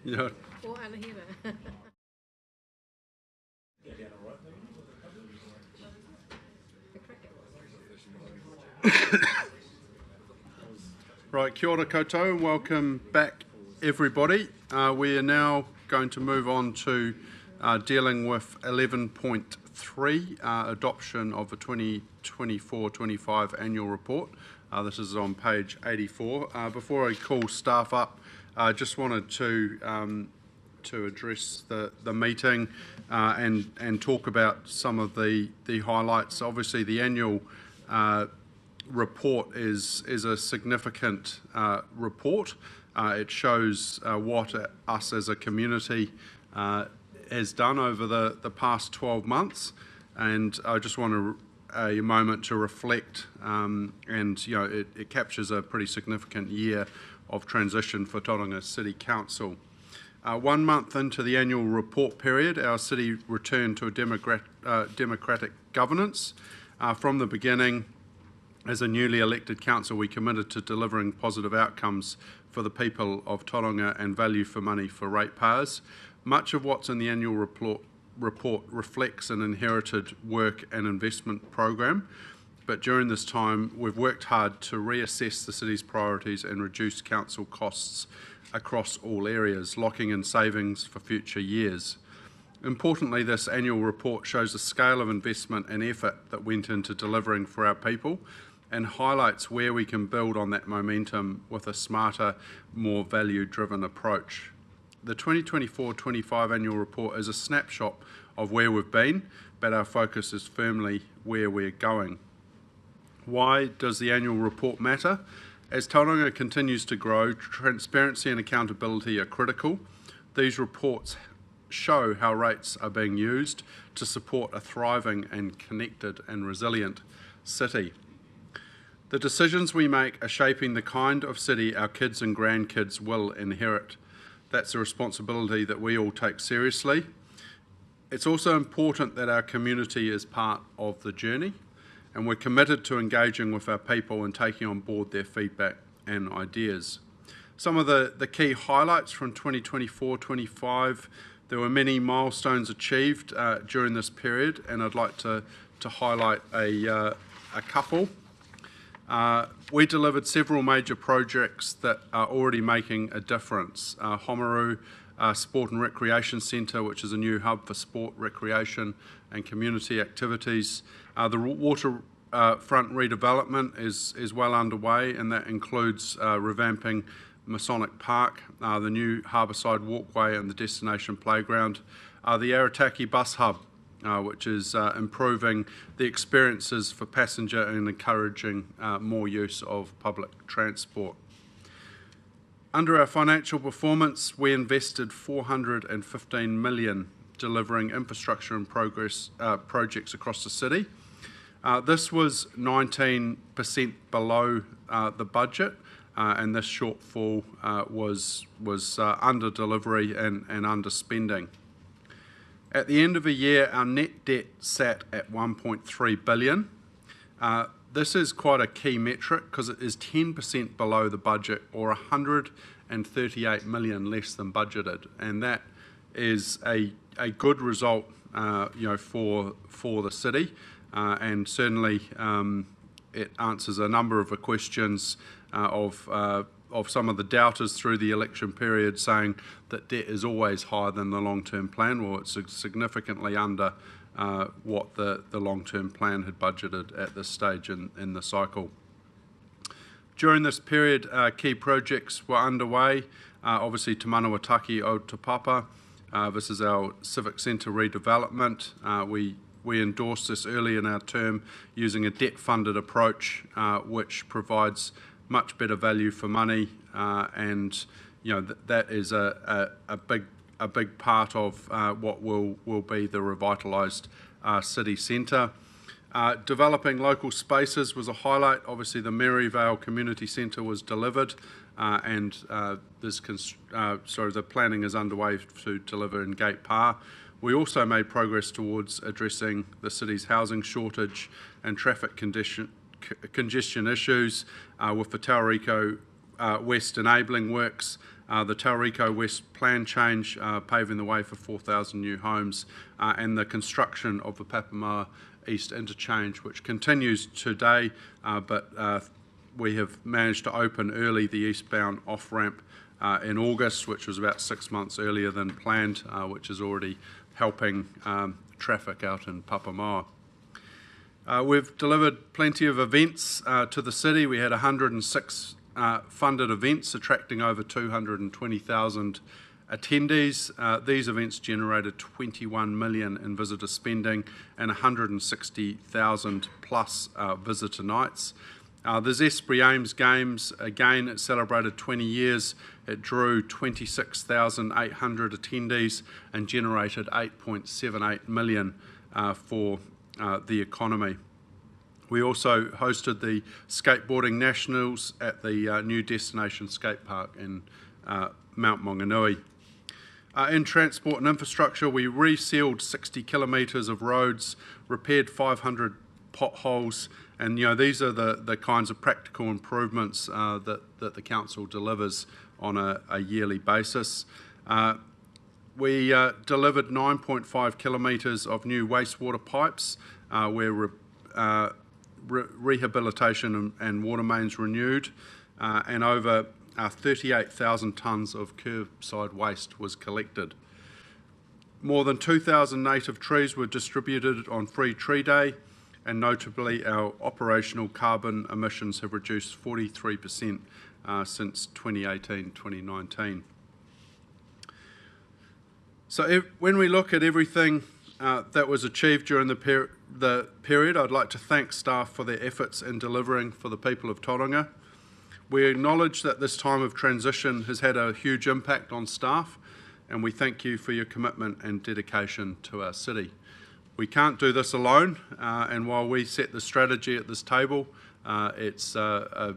Yeah. O anahira. Right, kia ora koutou and welcome back everybody. We are now going to move on to dealing with 11.3, adoption of the 2024-25 annual report. This is on page 84. Before I call staff up, I just wanted to address the meeting and talk about some of the highlights. Obviously, the annual report is a significant report. It shows what us as a community has done over the past 12 months, and I just want a moment to reflect, and it captures a pretty significant year of transition for Tauranga City Council. 1 month into the annual report period, our city returned to a democratic governance. From the beginning, as a newly elected council, we committed to delivering positive outcomes for the people of Tauranga and value for money for ratepayers. Much of what's in the annual report reflects an inherited work and investment program, but during this time we've worked hard to reassess the city's priorities and reduce council costs across all areas, locking in savings for future years. Importantly, this annual report shows the scale of investment and effort that went into delivering for our people and highlights where we can build on that momentum with a smarter, more value-driven approach. The 2024-25 annual report is a snapshot of where we've been, but our focus is firmly where we're going. Why does the annual report matter? As Tauranga continues to grow, transparency and accountability are critical. These reports show how rates are being used to support a thriving and connected and resilient city. The decisions we make are shaping the kind of city our kids and grandkids will inherit. That's a responsibility that we all take seriously. It's also important that our community is part of the journey, and we're committed to engaging with our people and taking on board their feedback and ideas. Some of the key highlights from 2024-25, there were many milestones achieved during this period, and I'd like to highlight a couple. We delivered several major projects that are already making a difference. Homeru Sport and Recreation Centre, which is a new hub for sport, recreation and community activities. The waterfront redevelopment is well underway, and that includes revamping Masonic Park, the new Harbourside Walkway and the destination playground. The Arataki Bus Hub, which is improving the experiences for passenger and encouraging more use of public transport. Under our financial performance, we invested $415 million delivering infrastructure and projects across the city. This was 19% below the budget, and this shortfall was under delivery and under spending. At the end of the year, our net debt sat at $1.3 billion. This is quite a key metric because it is 10% below the budget, or $138 million less than budgeted, and that is a good result, for the city, and certainly it answers a number of the questions of some of the doubters through the election period, saying that debt is always higher than the long-term plan. Well, it's significantly under what the long-term plan had budgeted at this stage in the cycle. During this period, key projects were underway. Obviously, Te Manawataki o Te Papa. This is our civic centre redevelopment. We endorsed this early in our term using a debt-funded approach, which provides much better value for money, and that is a big part of what will be the revitalised city centre. Developing local spaces was a highlight. Obviously, the Maryvale Community Centre was delivered, and the planning is underway to deliver in Gate Pa. We also made progress towards addressing the city's housing shortage and traffic congestion issues with the Tauranga West enabling works, the Tauranga West plan change, paving the way for 4,000 new homes, and the construction of the Papamoa East interchange, which continues today, but we have managed to open early the eastbound off-ramp in August, which was about 6 months earlier than planned, which is already helping traffic out in Papamoa. We've delivered plenty of events to the city. We had 106 funded events attracting over 220,000 attendees. These events generated 21 million in visitor spending and 160,000 plus visitor nights. The Zespri Ames Games, again, it celebrated 20 years. It drew 26,800 attendees and generated 8.78 million for the economy. We also hosted the Skateboarding Nationals at the new Destination Skate Park in Mount Maunganui. In transport and infrastructure, we resealed 60 kilometres of roads, repaired 500 potholes, and these are the kinds of practical improvements that the council delivers on a yearly basis. We delivered 9.5 kilometres of new wastewater pipes, where rehabilitation and water mains renewed, and over 38,000 tonnes of curbside waste was collected. More than 2,000 native trees were distributed on Free Tree Day, and notably our operational carbon emissions have reduced 43% since 2018-2019. So when we look at everything that was achieved during the period, I'd like to thank staff for their efforts in delivering for the people of Tauranga. We acknowledge that this time of transition has had a huge impact on staff, and we thank you for your commitment and dedication to our city. We can't do this alone, and while we set the strategy at this table, it's a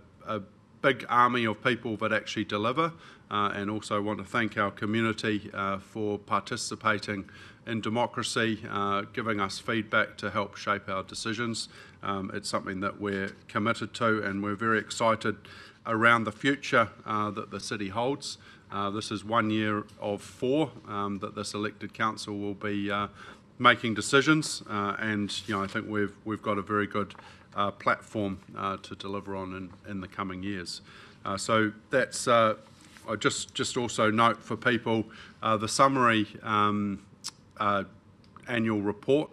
big army of people that actually deliver, and also want to thank our community for participating in democracy, giving us feedback to help shape our decisions. It's something that we're committed to, and we're very excited around the future that the city holds. This is 1 year of 4 that this elected council will be making decisions, and I think we've got a very good platform to deliver on in the coming years. So that's I just also note for people the summary annual report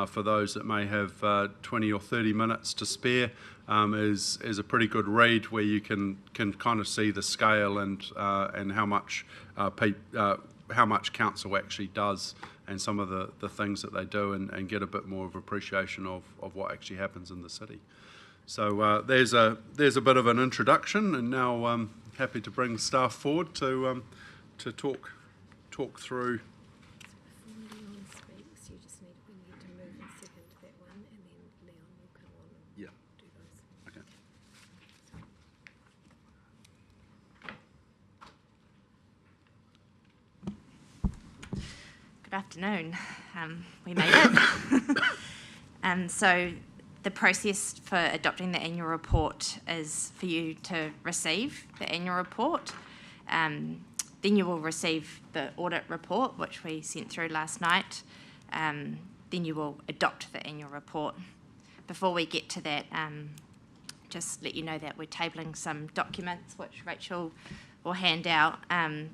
for those that may have 20 or 30 minutes to spare is a pretty good read, where you can kind of see the scale and how much council actually does, and some of the things that they do, and get a bit more of appreciation of what actually happens in the city. So there's a bit of an introduction, and now I'm happy to bring staff forward to talk through. Before Leon speaks, you just need to move and second that one, and then Leon will come on and do those. Okay. Good afternoon. We made it. So the process for adopting the annual report is for you to receive the annual report. Then you will receive the audit report, which we sent through last night. Then you will adopt the annual report. Before we get to that, just let you know that we're tabling some documents, which Rachel will hand out.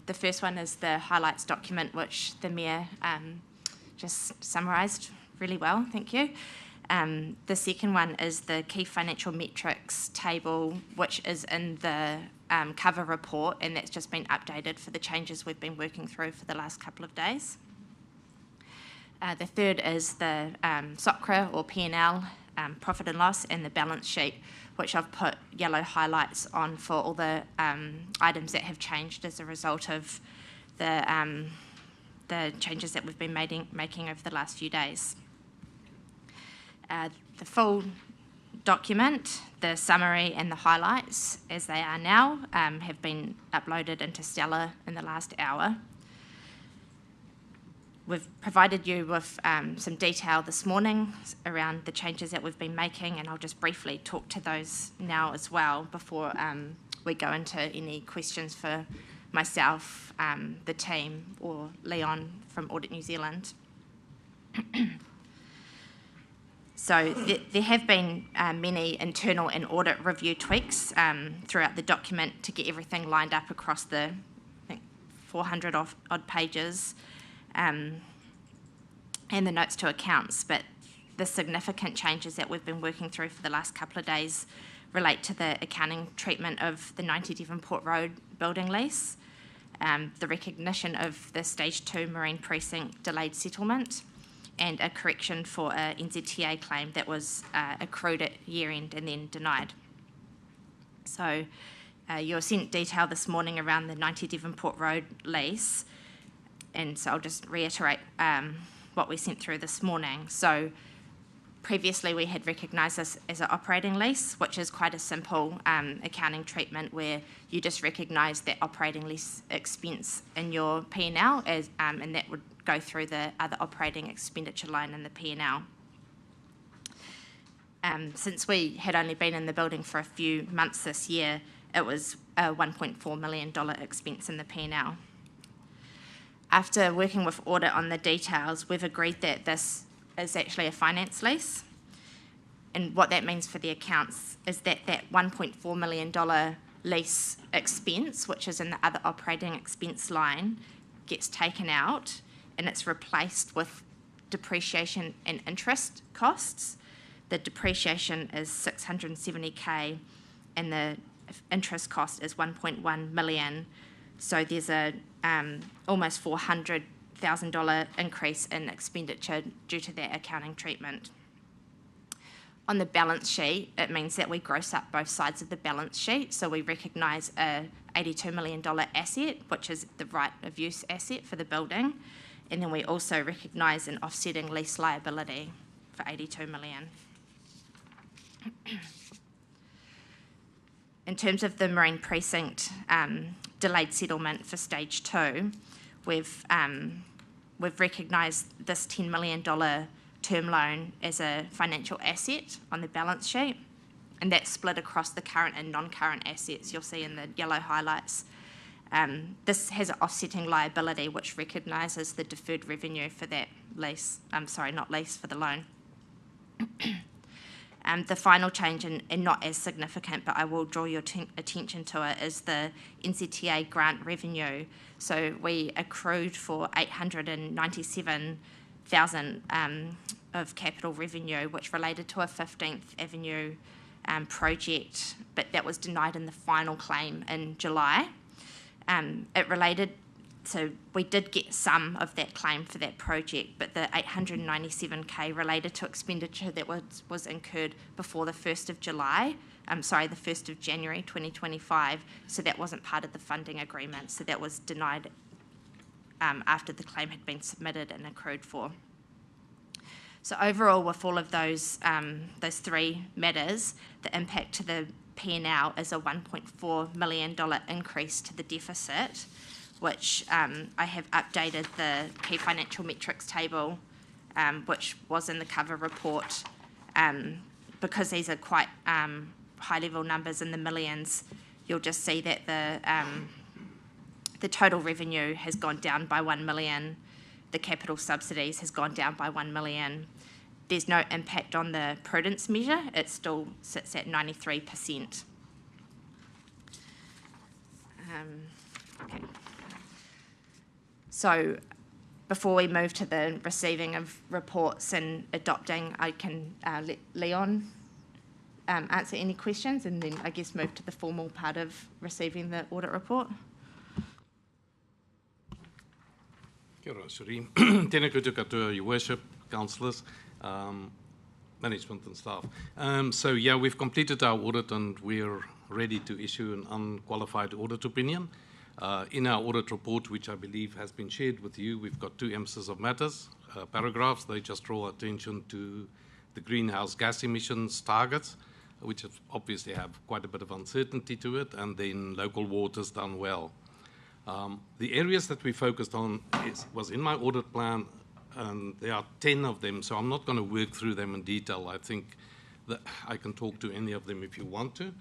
The first one is the highlights document, which the Mayor just summarised really well, thank you. The second one is the key financial metrics table, which is in the cover report, and that's just been updated for the changes we've been working through for the last couple of days. The third is the SOCRA or P&L, profit and loss, and the balance sheet, which I've put yellow highlights on for all the items that have changed as a result of the changes that we've been making over the last few days. The full document, the summary and the highlights as they are now have been uploaded into Stellar in the last hour. We've provided you with some detail this morning around the changes that we've been making, and I'll just briefly talk to those now as well before we go into any questions for myself, the team, or Leon from Audit New Zealand. So there have been many internal and audit review tweaks throughout the document to get everything lined up across the, I think, 400 odd pages, and the notes to accounts. But the significant changes that we've been working through for the last couple of days relate to the accounting treatment of the 90 Devonport Road building lease, the recognition of the Stage 2 Marine Precinct delayed settlement, and a correction for a NZTA claim that was accrued at year-end and then denied. So you were sent detail this morning around the 90 Devonport Road lease, and so I'll just reiterate what we sent through this morning. So previously we had recognised this as an operating lease, which is quite a simple accounting treatment where you just recognise that operating lease expense in your P&L, and that would go through the other operating expenditure line in the P&L. Since we had only been in the building for a few months this year, it was a $1.4 million expense in the P&L. After working with audit on the details, we've agreed that this is actually a finance lease. And what that means for the accounts is that that $1.4 million lease expense, which is in the other operating expense line, gets taken out and it's replaced with depreciation and interest costs. The depreciation is $670K and the interest cost is $1.1 million. So there's a almost $400,000 increase in expenditure due to that accounting treatment. On the balance sheet, it means that we gross up both sides of the balance sheet. So we recognise a $82 million asset, which is the right of use asset for the building. And then we also recognise an offsetting lease liability for $82 million. In terms of the Marine Precinct delayed settlement for Stage 2, we've recognised this $10 million term loan as a financial asset on the balance sheet, and that's split across the current and non-current assets you'll see in the yellow highlights. This has an offsetting liability which recognises the deferred revenue for that lease, for the loan. The final change, and not as significant, but I will draw your attention to it, is the NZTA grant revenue. So we accrued for $897,000 of capital revenue, which related to a 15th Avenue project, but that was denied in the final claim in July. So we did get some of that claim for that project, but the $897K related to expenditure that was incurred before the 1st of January 2025, so that wasn't part of the funding agreement, so that was denied after the claim had been submitted and accrued for. So overall, with all of those three matters, the impact to the P&L is a $1.4 million increase to the deficit, which I have updated the key financial metrics table, which was in the cover report. Because these are quite high-level numbers in the millions, you'll just see that the total revenue has gone down by $1 million. The capital subsidies has gone down by $1 million. There's no impact on the prudence measure. It still sits at 93%. Okay. So before we move to the receiving of reports and adopting, I can let Leon answer any questions and then I guess move to the formal part of receiving the audit report. Kia ora, Suri. Tēnā koutou katoa, Your Worship, councillors, management and staff. So yeah, we've completed our audit and we're ready to issue an unqualified audit opinion. In our audit report, which I believe has been shared with you, we've got two emphasis of matters, paragraphs. They just draw attention to the greenhouse gas emissions targets, which obviously have quite a bit of uncertainty to it, and then local waters done well. The areas that we focused on was in my audit plan, and there are 10 of them, so I'm not going to work through them in detail. I think that I can talk to any of them if you want to.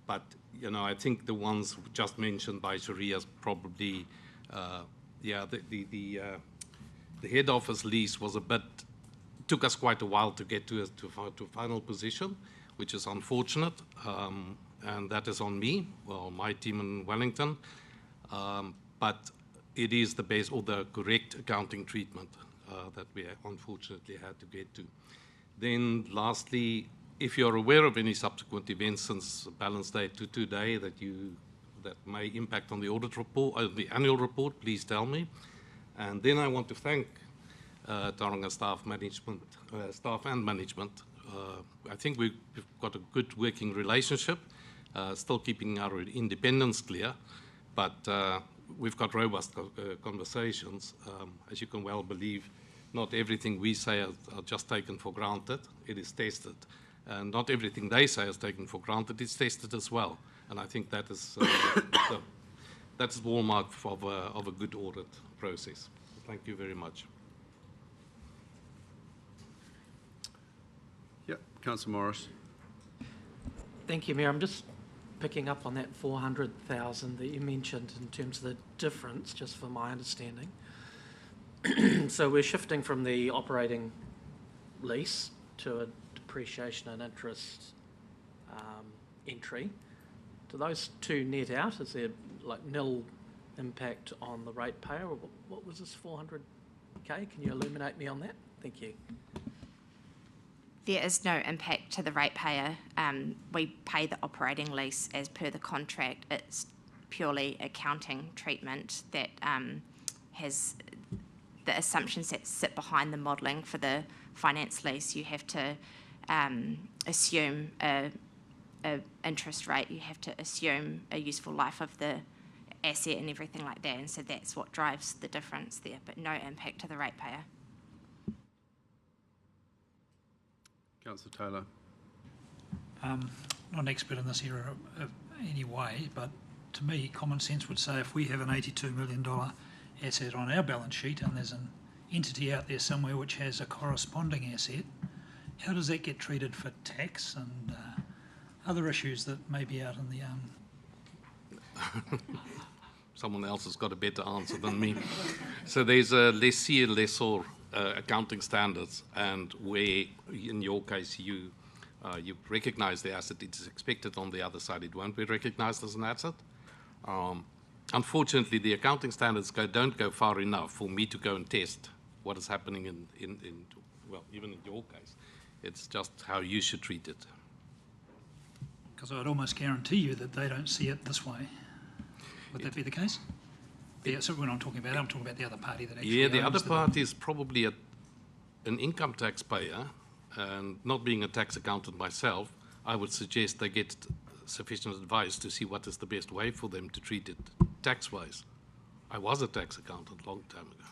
But, you know, I think the ones just mentioned by Sharia is probably, the head office lease was took us quite a while to get to a final position, which is unfortunate, and that is on me, well, my team in Wellington, but it is the base or the correct accounting treatment that we unfortunately had to get to. Then lastly, if you're aware of any subsequent events since balance date to today that may impact on the audit report, the annual report, please tell me. And then I want to thank Tauranga staff and management. I think we've got a good working relationship, still keeping our independence clear, but we've got robust conversations. As you can well believe, not everything we say are just taken for granted. It is tested. And not everything they say is taken for granted. It's tested as well. And I think that is that's the hallmark of a good audit process. Thank you very much. Yep, Councillor Morris. Thank you, Mayor. I'm just picking up on that 400,000 that you mentioned in terms of the difference, just for my understanding. So we're shifting from the operating lease to a depreciation and interest entry. Do those two net out? Is there like nil impact on the ratepayer? Or what was this 400K? Can you illuminate me on that? Thank you. There is no impact to the ratepayer. We pay the operating lease as per the contract. It's purely accounting treatment that has the assumptions that sit behind the modelling for the finance lease. You have to assume a interest rate. You have to assume a useful life of the asset and everything like that. And so that's what drives the difference there, but no impact to the ratepayer. Councillor Taylor. Not an expert in this area of any way, but to me, common sense would say if we have an $82 million asset on our balance sheet and there's an entity out there somewhere which has a corresponding asset, how does that get treated for tax and other issues that may be out in the... Someone else has got a better answer than me. So there's a lessee and lessor accounting standards, and where, in your case, you recognise the asset, it is expected on the other side it won't be recognised as an asset. Unfortunately, the accounting standards don't go far enough for me to go and test what is happening well, even in your case. It's just how you should treat it. Because I'd almost guarantee you that they don't see it this way. Would that be the case? Yeah, so when I'm talking about the other party that actually... Yeah, the other party is probably an income tax payer, and not being a tax accountant myself, I would suggest they get sufficient advice to see what is the best way for them to treat it tax-wise. I was a tax accountant a long time ago.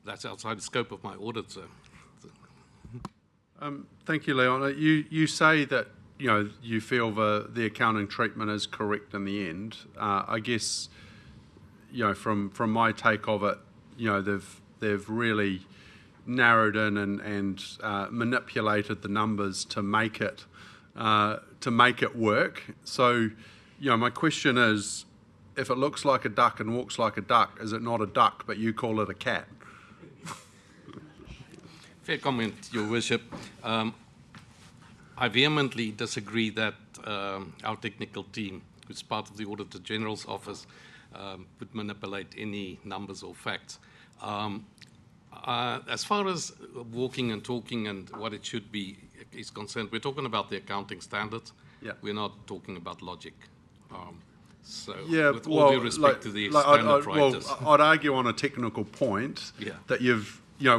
That's outside the scope of my audit, sir. Thank you, Leon. You say that you feel the accounting treatment is correct in the end. I guess from my take of it, they've really narrowed in and manipulated the numbers to make it work. So my question is, if it looks like a duck and walks like a duck, is it not a duck but you call it a cat? Fair comment, Your Worship. I vehemently disagree that our technical team, which is part of the Auditor General's office, would manipulate any numbers or facts. As far as walking and talking and what it should be is concerned, we're talking about the accounting standards. Yeah. We're not talking about logic. So, yeah, with all due respect to the standard writers. I'd argue on a technical point that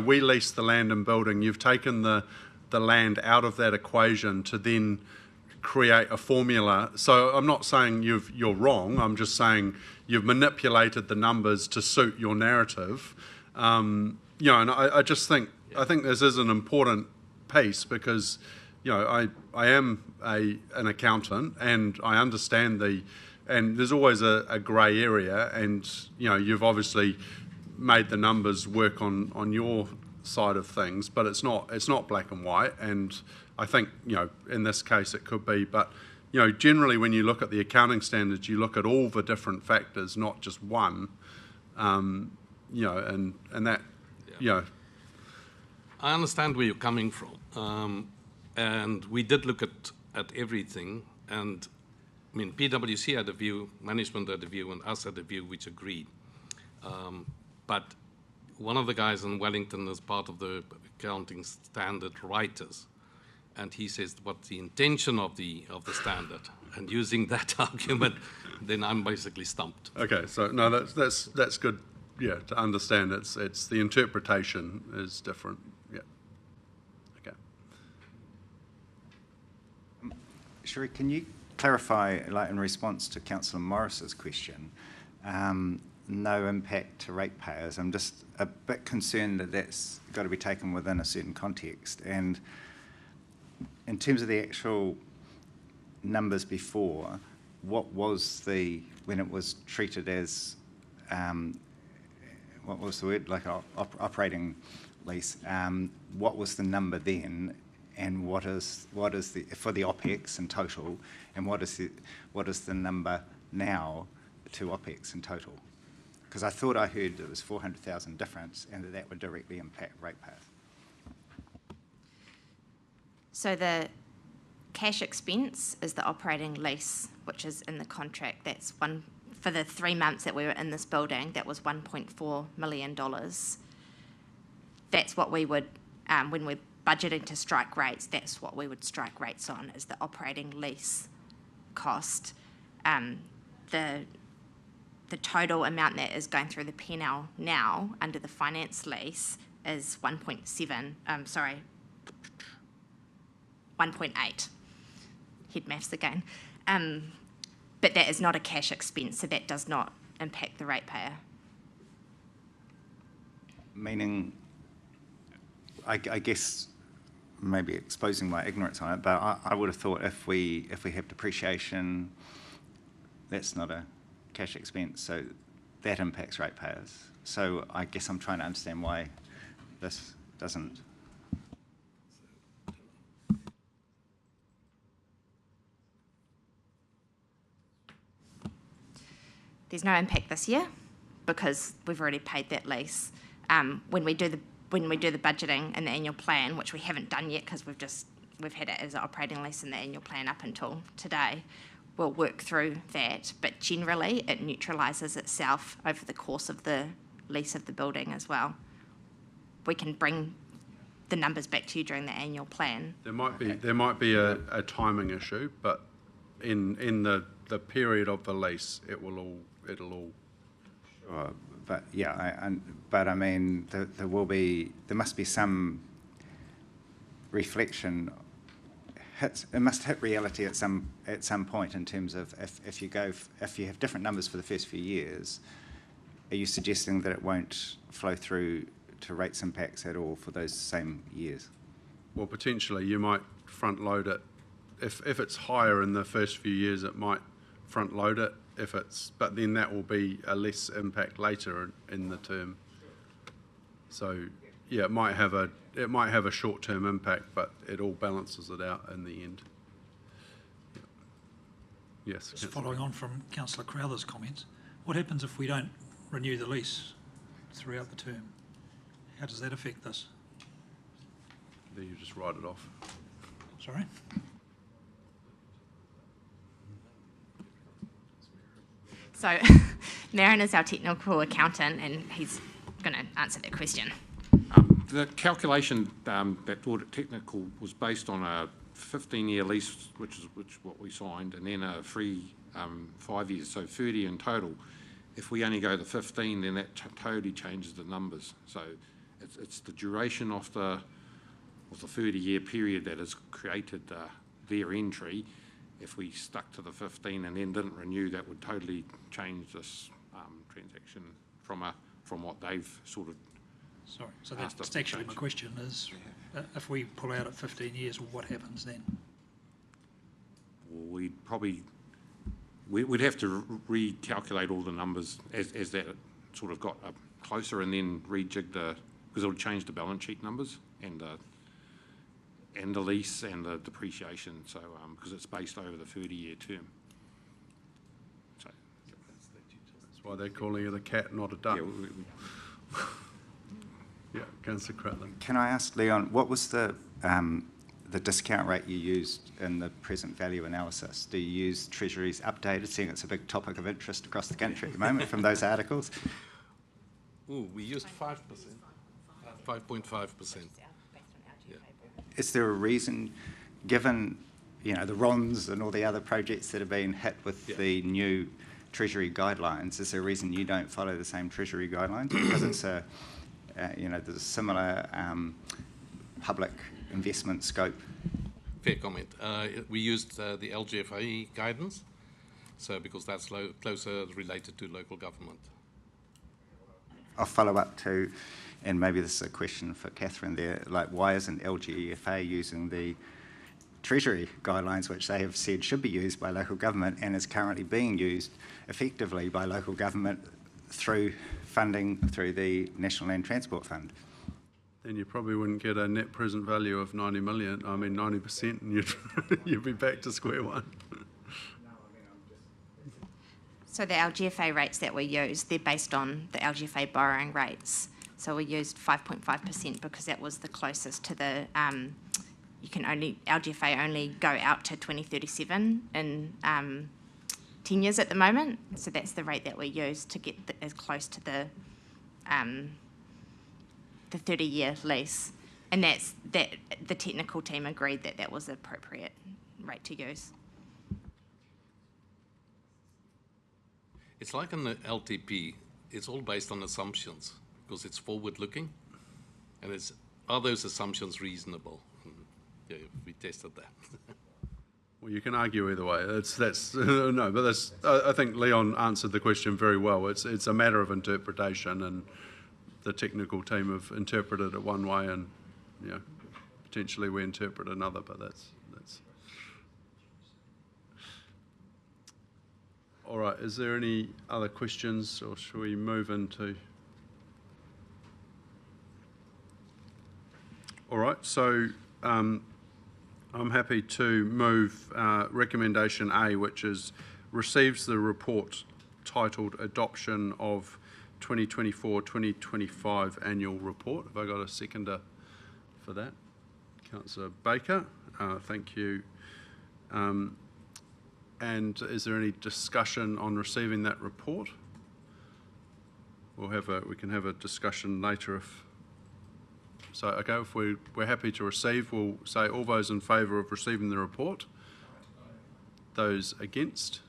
we lease the land and building. You've taken the land out of that equation to then create a formula. So I'm not saying you're wrong. I'm just saying you've manipulated the numbers to suit your narrative. And I just think I think this is an important piece because I am an accountant and I understand and there's always a grey area, and you've obviously made the numbers work on your side of things, but it's not black and white. And I think, in this case it could be, but generally when you look at the accounting standards, you look at all the different factors, not just one. And that, I understand where you're coming from, and we did look at everything, and I mean, PwC had a view, management had a view, and us had a view which agreed. But one of the guys in Wellington is part of the accounting standard writers, and he says what's the intention of the standard, and using that argument, then I'm basically stumped. Okay, so no, that's good. Yeah, to understand it's the interpretation is different. Yeah. Okay. Sherry, can you clarify, like in response to Councillor Morris's question, no impact to ratepayers? I'm just a bit concerned that that's got to be taken within a certain context. And in terms of the actual numbers before, what was when it was treated as, what was the word, like operating lease, what was the number then, and what is the, for the OPEX in total, and what is the number now to OPEX in total? Because I thought I heard it was 400,000 difference, and that would directly impact ratepayers. So the cash expense is the operating lease, which is in the contract. That's one for the 3 months that we were in this building. That was $1.4 million. That's what we would, when we're budgeting to strike rates, that's what we would strike rates on, is the operating lease cost. The total amount that is going through the P&L now under the finance lease is 1.8. Head maths again. But that is not a cash expense, so that does not impact the ratepayer. Meaning, I guess, maybe exposing my ignorance on it, but I would have thought if we have depreciation, that's not a cash expense, so that impacts ratepayers. So I guess I'm trying to understand why this doesn't. There's no impact this year because we've already paid that lease. When we do the budgeting in the annual plan, which we haven't done yet because we've had it as an operating lease in the annual plan up until today, we'll work through that. But generally, it neutralises itself over the course of the lease of the building as well. We can bring the numbers back to you during the annual plan. There might be a timing issue, but in the period of the lease, it'll all. But yeah, but I mean, there must be some reflection. It must hit reality at some point in terms of if you have different numbers for the first few years, are you suggesting that it won't flow through to rates impacts at all for those same years? Well, potentially you might front load it. If it's higher in the first few years, it might front load it. But then that will be a less impact later in the term. So yeah, it might have a short-term impact, but it all balances it out in the end. Yeah. Yes. Just following on from Councillor Crowther's comments, what happens if we don't renew the lease throughout the term? How does that affect this? Then you just write it off. Sorry? So Marin is our technical accountant and he's going to answer that question. The calculation that Audit Technical was based on a 15-year lease, which is what we signed, and then a free 5 years, so 30 in total. If we only go to 15, then that totally changes the numbers. So it's the duration of the 30-year period that has created their entry. If we stuck to the 15 and then didn't renew, that would totally change this transaction from what they've sort of. Sorry, so that's actually my question is, if we pull out at 15 years, what happens then? Well, we'd have to recalculate all the numbers as that sort of got up closer and then rejig the because it'll change the balance sheet numbers and the lease and the depreciation, so, because it's based over the 30-year term. So, That's why they're calling it a cat, not a duck. yeah, Yeah, Councillor Cratland. Can I ask Leon, what was the discount rate you used in the present value analysis? Do you use Treasury's updated, seeing it's a big topic of interest across the country at the moment from those articles? Ooh, we used 5%, 5.5%. Is there a reason, given, you know, the RONs and all the other projects that have been hit with the new Treasury guidelines, is there a reason you don't follow the same Treasury guidelines? Because it's a, you know, there's a similar public investment scope. Fair comment. We used the LGFA guidance, so because that's closer related to local government. I'll follow up to, and maybe this is a question for Catherine there, like why isn't LGFA using the Treasury guidelines, which they have said should be used by local government and is currently being used effectively by local government through funding through the National Land Transport Fund? Then you probably wouldn't get a net present value of 90 million, 90%, and you'd be back to square one. So the LGFA rates that we use, they're based on the LGFA borrowing rates. So we used 5.5% because that was the closest to the, LGFA only go out to 2037 in 10 years at the moment. So that's the rate that we use to get as close to the 30-year lease. And that's the technical team agreed that that was the appropriate rate to use. It's like in the LTP, it's all based on assumptions because it's forward-looking, and are those assumptions reasonable? Yeah, we tested that. Well, you can argue either way. No, but I think Leon answered the question very well. It's a matter of interpretation, and the technical team have interpreted it one way, and potentially we interpret another. But that's. All right. Is there any other questions, or shall we move into? All right. So. I'm happy to move recommendation A, which is receives the report titled Adoption of 2024-2025 Annual Report. Have I got a seconder for that? Councillor Baker, thank you. And is there any discussion on receiving that report? We can have a discussion later if. So, okay, if we're happy to receive, we'll say all those in favour of receiving the report. Those against?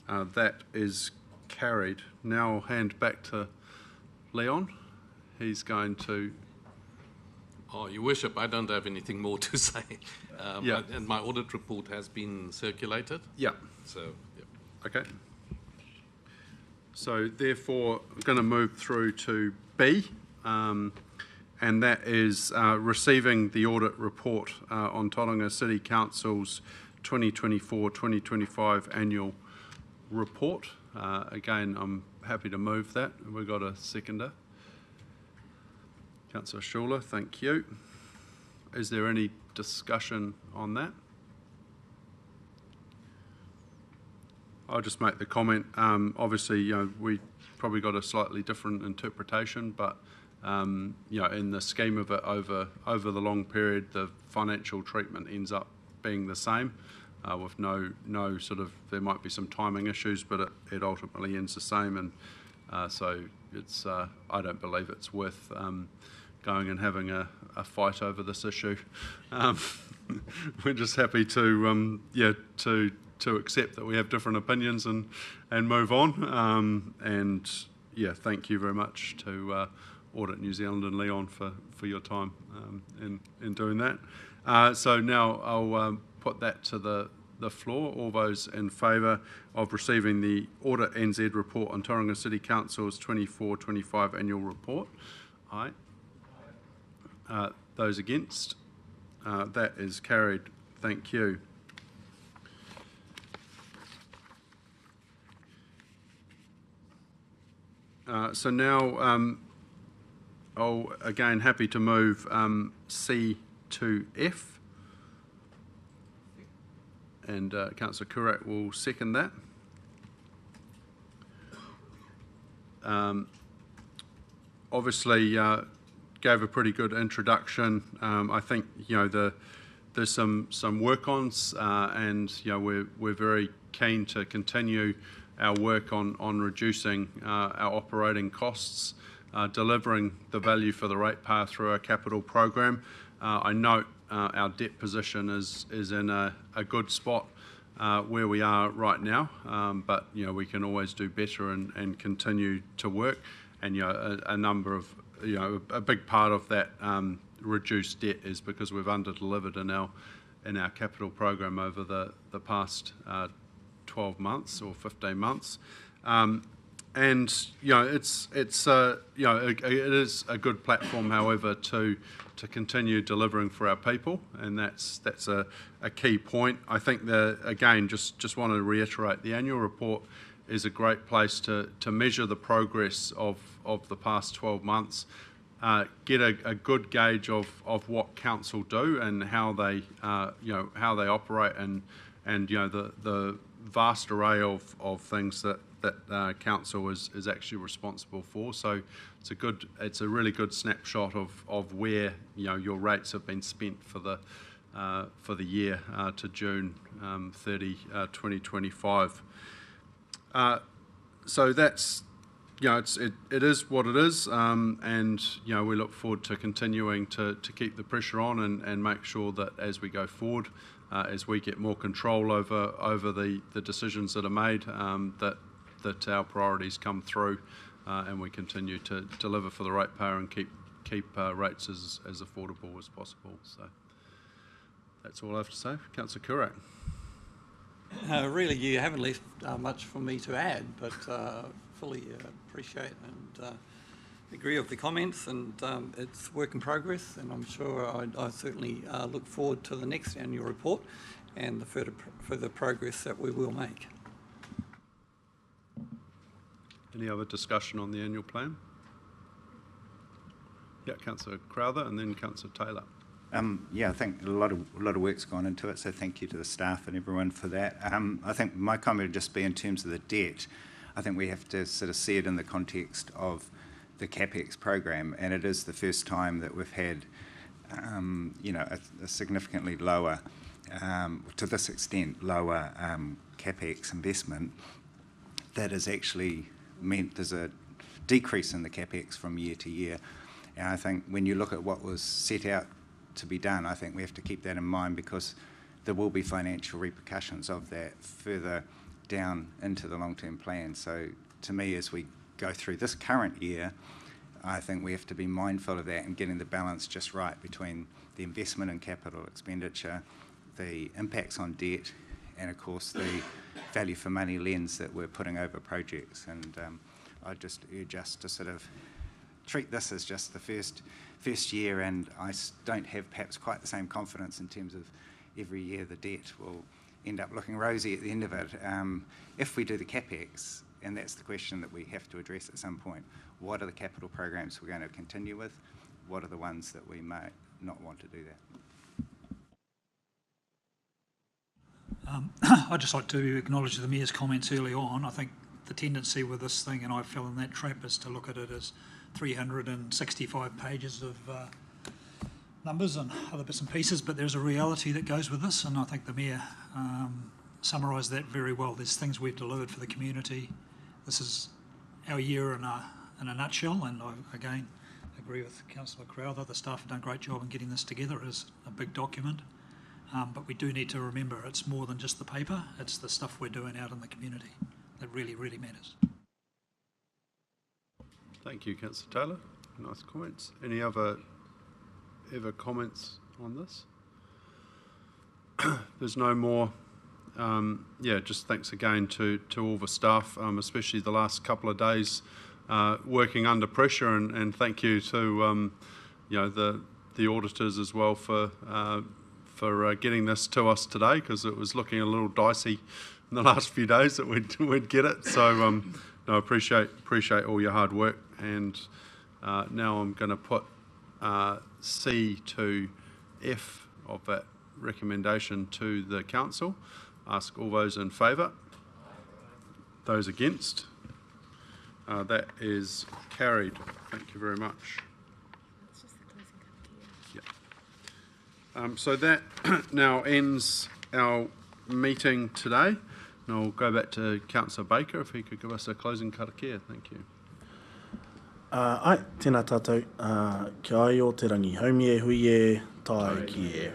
That is carried. Now I'll hand back to Leon. He's going to... Oh, Your Worship, I don't have anything more to say. And my audit report has been circulated. Yeah. So, yeah. Okay. So, therefore, I'm going to move through to B. And that is receiving the audit report on Tauranga City Council's 2024-2025 annual report. Again, I'm happy to move that. We've got a seconder. Councillor Schuler, thank you. Is there any discussion on that? I'll just make the comment. Obviously, we probably got a slightly different interpretation, but in the scheme of it, over the long period, the financial treatment ends up being the same, with no sort of, there might be some timing issues, but it ultimately ends the same, and so it's I don't believe it's worth going and having a fight over this issue. We're just happy to accept that we have different opinions and move on. Thank you very much to Audit New Zealand and Leon for your time in doing that. So now I'll put that to the floor. All those in favour of receiving the Audit NZ report on Tauranga City Council's 24-25 annual report? Aye. Those against? That is carried. Thank you. So now again, happy to move C to F. And Councillor Kurak will second that. Obviously, gave a pretty good introduction. I think, there's some work-ons, and we're very keen to continue our work on reducing our operating costs, delivering the value for the ratepayer through our capital program. I note our debt position is in a good spot where we are right now, but we can always do better and continue to work. And a number of a big part of that reduced debt is because we've under-delivered in our capital program over the past 12 months or 15 months. And it is a good platform, however, to continue delivering for our people, and that's a key point. I think again, just want to reiterate, the annual report is a great place to measure the progress of the past 12 months, get a good gauge of what council do and how they how they operate, and the vast array of things that council is actually responsible for. So it's a really good snapshot of where your rates have been spent for the year to June 30, 2025. So that's it is what it is, and we look forward to continuing to keep the pressure on and make sure that as we go forward, as we get more control over the decisions that are made, that our priorities come through, and we continue to deliver for the ratepayer and keep rates as affordable as possible. So that's all I have to say. Councillor Kurak. Really, you haven't left much for me to add, but fully appreciate and agree with the comments, and it's work in progress, and I'm sure I certainly look forward to the next annual report and the further progress that we will make. Any other discussion on the annual plan? Yeah, Councillor Crowther and then Councillor Taylor. I think a lot of work's gone into it, so thank you to the staff and everyone for that. I think my comment would just be in terms of the debt. I think we have to sort of see it in the context of the CapEx program, and it is the first time that we've had, a significantly lower, to this extent, lower CapEx investment that has actually meant there's a decrease in the CapEx from year to year. And I think when you look at what was set out to be done, I think we have to keep that in mind, because there will be financial repercussions of that further down into the long-term plan. So to me, as we go through this current year, I think we have to be mindful of that and getting the balance just right between the investment in capital expenditure, the impacts on debt, and of course the value for money lens that we're putting over projects. And I just urge us to sort of treat this as just the first year, and I don't have perhaps quite the same confidence in terms of every year the debt will end up looking rosy at the end of it. If we do the CapEx, and that's the question that we have to address at some point, what are the capital programs we're going to continue with? What are the ones that we might not want to do that? I'd just like to acknowledge the Mayor's comments early on. I think the tendency with this thing, and I fell in that trap, is to look at it as 365 pages of numbers and other bits and pieces, but there's a reality that goes with this, and I think the Mayor summarised that very well. There's things we've delivered for the community. This is our year in a nutshell, and I again agree with Councillor Crowther. The staff have done a great job in getting this together as a big document, but we do need to remember it's more than just the paper, it's the stuff we're doing out in the community that really, really matters. Thank you, Councillor Taylor. Nice comments. Any other comments on this? There's no more. Just thanks again to all the staff, especially the last couple of days working under pressure, and thank you to the auditors as well for getting this to us today, because it was looking a little dicey in the last few days that we'd get it. So no, appreciate all your hard work, and Now I'm going to put C to F of that recommendation to the council. Ask all those in favour. Those against. That is carried. Thank you very much. It's just the closing karakia. Yeah. So that now ends our meeting today. And I'll go back to Councillor Baker if he could give us a closing karakia. Thank you. Ai, tēnā tātou, kia ai o te rangi, haumi e hui e, tae ki e.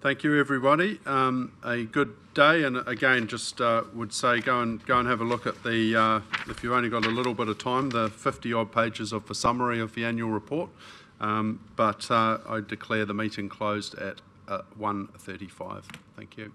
Thank you, everybody. A good day, and again, just would say go and have a look at the, if you've only got a little bit of time, the 50-odd pages of the summary of the annual report. But I declare the meeting closed at 1:35. Thank you.